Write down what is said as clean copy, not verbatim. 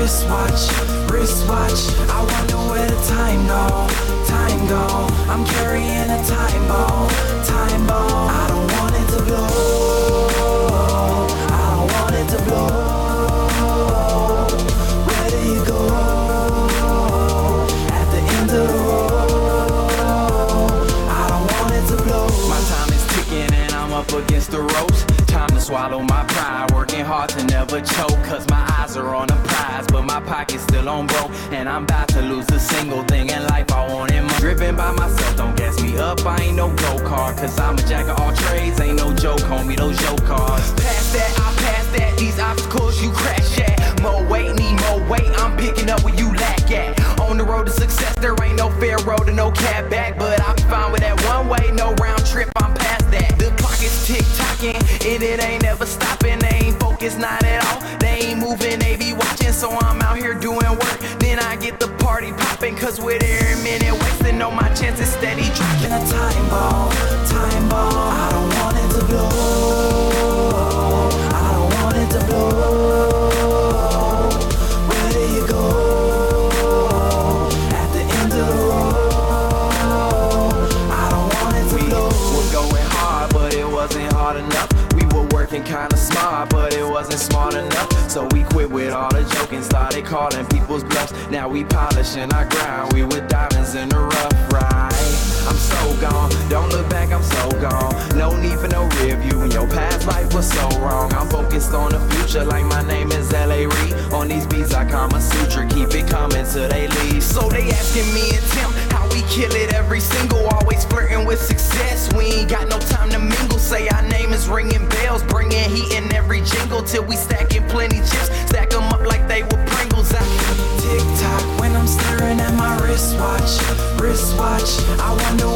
wristwatch, wristwatch. I wonder where the time go, time go. I'm carrying a time bomb, time bomb. I don't want it to blow, I don't want it to blow. Where do you go at the end of the road? I don't want it to blow. My time is ticking and I'm up against the ropes. Time to swallow my pride, working hard to never choke. Cause my eyes are on the prize, but my pocket's still on broke. And I'm about to lose a single thing in life I want in my. Driven by myself, don't gas me up, I ain't no go-kart. Cause I'm a jack of all trades, ain't no joke, homie, those joke cars. Past that, I pass that, these obstacles you crash at. More weight, need more weight, I'm picking up where you lack at. On the road to success, there ain't no fair road and no cab back. But I'll be fine with that one way, no round trip, I'm past that. The clock is tick-tocking, and it ain't never stopping. They ain't focused, not at all. They ain't moving, they be watching. So I'm out here doing work. Then I get the party popping. Cause with every minute wasting, know my chances steady dropping. A time bomb, time bomb. I don't want it to blow, I don't want it to blow. Where do you go at the end of the road? I don't want it to blow. We were going hard, but it wasn't hard enough. We were working kinda smart, but it wasn't smart enough. So we quit with all the joking, started calling people's bluffs. Now we polishing our grind, we with diamonds in the rough, right? I'm so gone, don't look back, I'm so gone. No need for no rear view, when your past life was so wrong. I'm focused on the future like my name is L.A. Reid. On these beats I Kama Sutra, keep it coming till they leave. So they asking me and Tim how we kill it every single. Always flirting with success, we ain't got no time to mingle. Say our name is ringing bells, bringing heat in every jingle. Till we stacking plenty chips, stack them up like they were Pringles. I tick tock when I'm staring at my wristwatch, wristwatch. I wonder